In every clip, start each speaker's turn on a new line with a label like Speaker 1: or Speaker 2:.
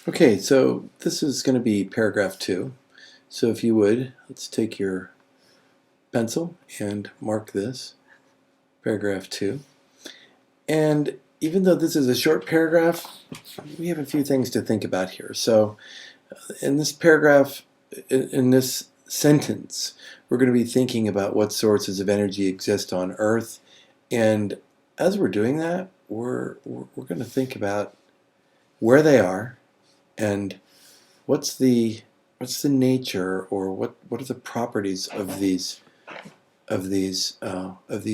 Speaker 1: Okay, so this is going to be paragraph 2. So if you would, let's take your pencil and mark this, paragraph 2. And even though this is a short paragraph, we have a few things to think about here. So in this paragraph, in this sentence, we're going to be thinking about what sources of energy exist on Earth. And as we're doing that, we're going to think about where they are and what's the nature, or what are the properties of these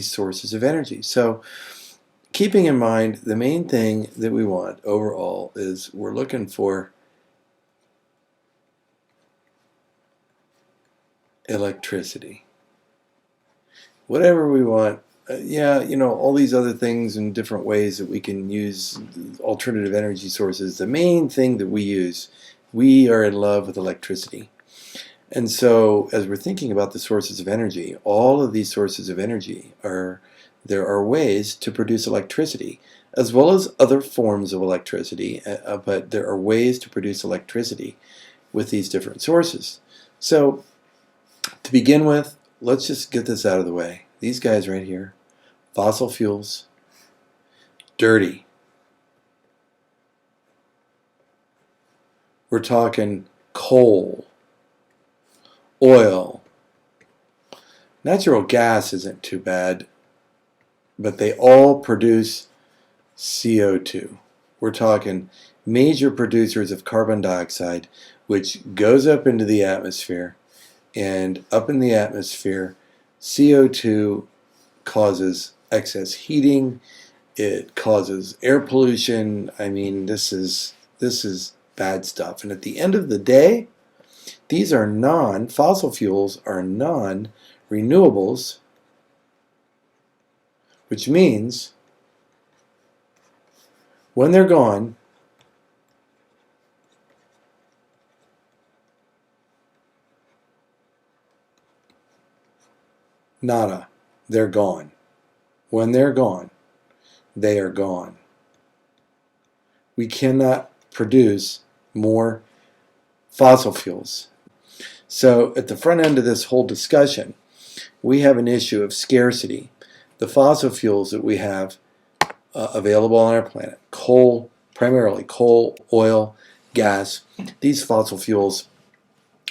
Speaker 1: sources of energy. So keeping in mind, the main thing that we want overall is we're looking for electricity. Whatever we want, yeah, all these other things and different ways that we can use alternative energy sources. The main thing that we are in love with electricity. And so as we're thinking about the sources of energy, all of these sources of energy there are ways to produce electricity, as well as other forms of electricity, but there are ways to produce electricity with these different sources. So to begin with, let's just get this out of the way. These guys right here, fossil fuels, dirty. We're talking coal, oil. Natural gas isn't too bad, but they all produce CO2. We're talking major producers of carbon dioxide, which goes up into the atmosphere, and up in the atmosphere, CO2 causes excess heating. It causes air pollution. I mean, this is bad stuff. And at the end of the day, these are fossil fuels are non-renewables, which means when they're gone, nada, they're gone. When they're gone, they are gone. We cannot produce more fossil fuels. So at the front end of this whole discussion, we have an issue of scarcity. The fossil fuels that we have available on our planet, coal, primarily coal, oil, gas, these fossil fuels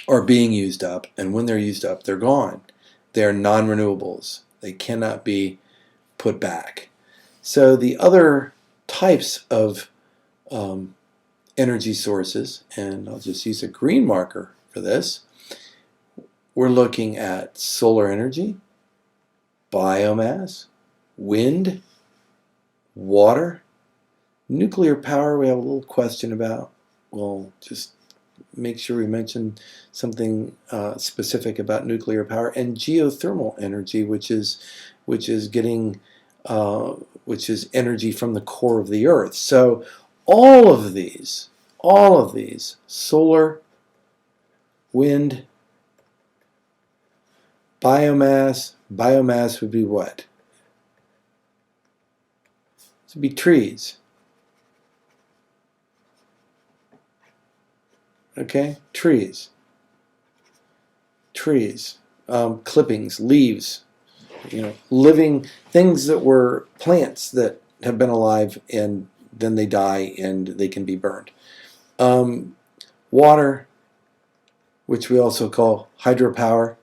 Speaker 1: are being used up, and when they're used up, they're gone. They're non-renewables. They cannot be put back. So the other types of energy sources, and I'll just use a green marker for this, we're looking at solar energy, biomass, wind, water, nuclear power we have a little question about. We'll just make sure we mention something specific about nuclear power, and geothermal energy, which is energy from the core of the earth. So all of these, solar, wind, biomass would be what? This would be trees. Okay, trees, clippings, leaves, living things that were plants that have been alive and then they die and they can be burned. Water, which we also call hydropower,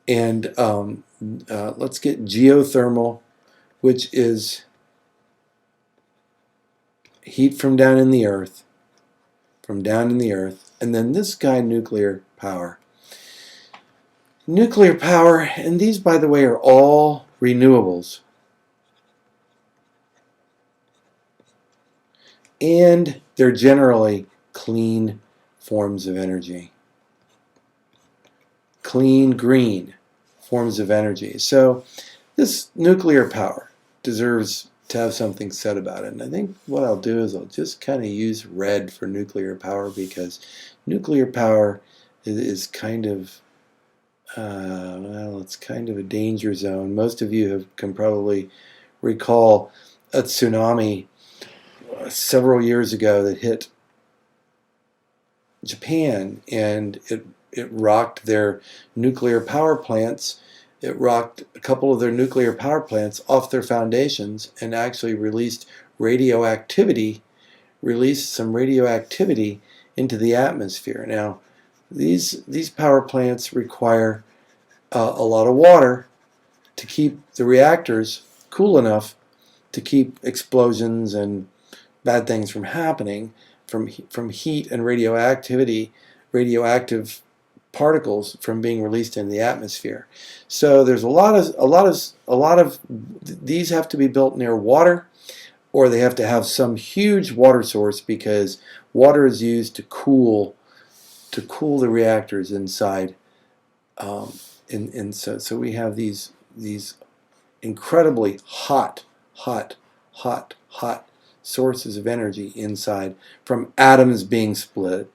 Speaker 1: and let's get geothermal, which is heat from down in the earth, and then this guy, nuclear power. And these, by the way, are all renewables. And they're generally clean forms of energy. Clean, green forms of energy. So this nuclear power deserves to have something said about it. And I think what I'll do is I'll just kind of use red for nuclear power, because nuclear power is kind of it's kind of a danger zone. Most of you can probably recall a tsunami several years ago that hit Japan, and it rocked their nuclear power plants. It rocked a couple of their nuclear power plants off their foundations and actually released some radioactivity into the atmosphere. Now, these power plants require a lot of water to keep the reactors cool enough to keep explosions and bad things from happening from heat and radioactive particles from being released in the atmosphere. So there's a lot of these have to be built near water, or they have to have some huge water source, because water is used to cool the reactors inside. So we have these incredibly hot sources of energy inside from atoms being split.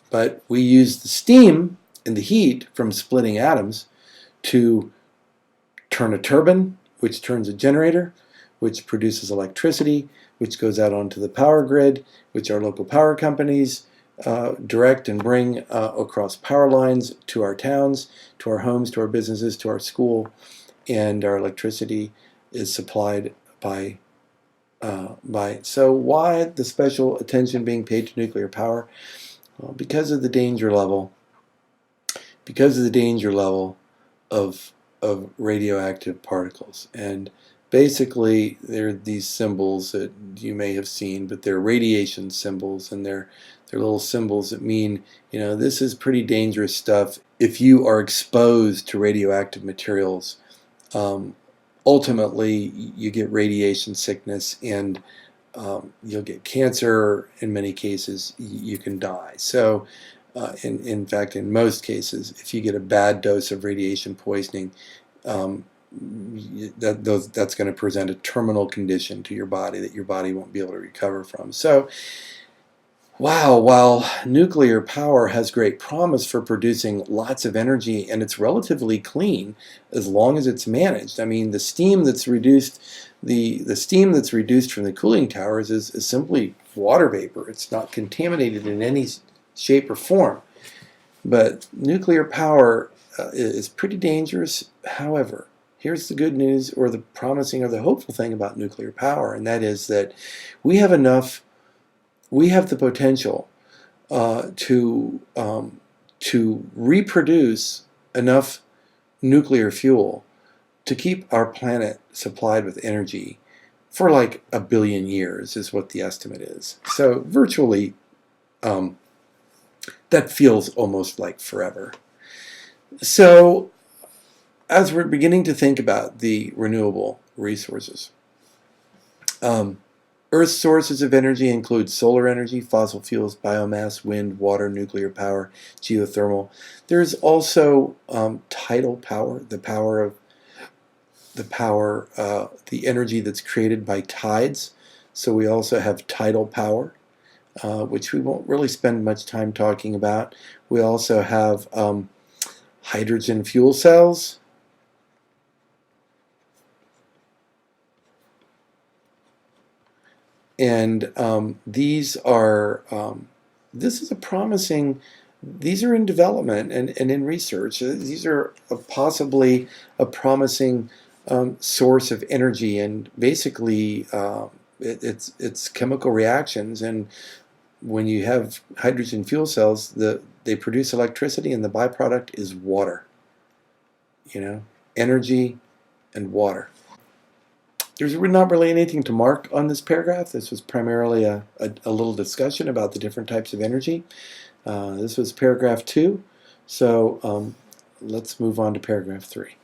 Speaker 1: But we use the steam and the heat from splitting atoms to turn a turbine, which turns a generator, which produces electricity, which goes out onto the power grid, which our local power companies direct and bring across power lines to our towns, to our homes, to our businesses, to our school, and our electricity is supplied by. So why the special attention being paid to nuclear power? Well, because of the danger level. Because of the danger level of radioactive particles. And basically, they're these symbols that you may have seen, but they're radiation symbols, and they're little symbols that mean, this is pretty dangerous stuff. If you are exposed to radioactive materials, ultimately you get radiation sickness, and you'll get cancer. In many cases, you can die. So in fact, in most cases, if you get a bad dose of radiation poisoning, that's going to present a terminal condition to your body that your body won't be able to recover from. So, wow, while nuclear power has great promise for producing lots of energy, and it's relatively clean as long as it's managed. I mean, the steam that's reduced, the steam that's reduced from the cooling towers is simply water vapor. It's not contaminated in any shape or form. But nuclear power is pretty dangerous. However, here's the good news, or the promising or the hopeful thing about nuclear power, and that is that we have the potential to reproduce enough nuclear fuel to keep our planet supplied with energy for like 1 billion years, is what the estimate is. So virtually, that feels almost like forever. So as we're beginning to think about the renewable resources, Earth's sources of energy include solar energy, fossil fuels, biomass, wind, water, nuclear power, geothermal. There's also tidal power, the energy that's created by tides. So we also have tidal power, which we won't really spend much time talking about. We also have hydrogen fuel cells. And these are in development and in research. These are possibly a promising source of energy, and basically it's chemical reactions. And when you have hydrogen fuel cells, they produce electricity, and the byproduct is water. Energy and water. There's not really anything to mark on this paragraph. This was primarily a little discussion about the different types of energy. This was paragraph 2. So let's move on to paragraph 3.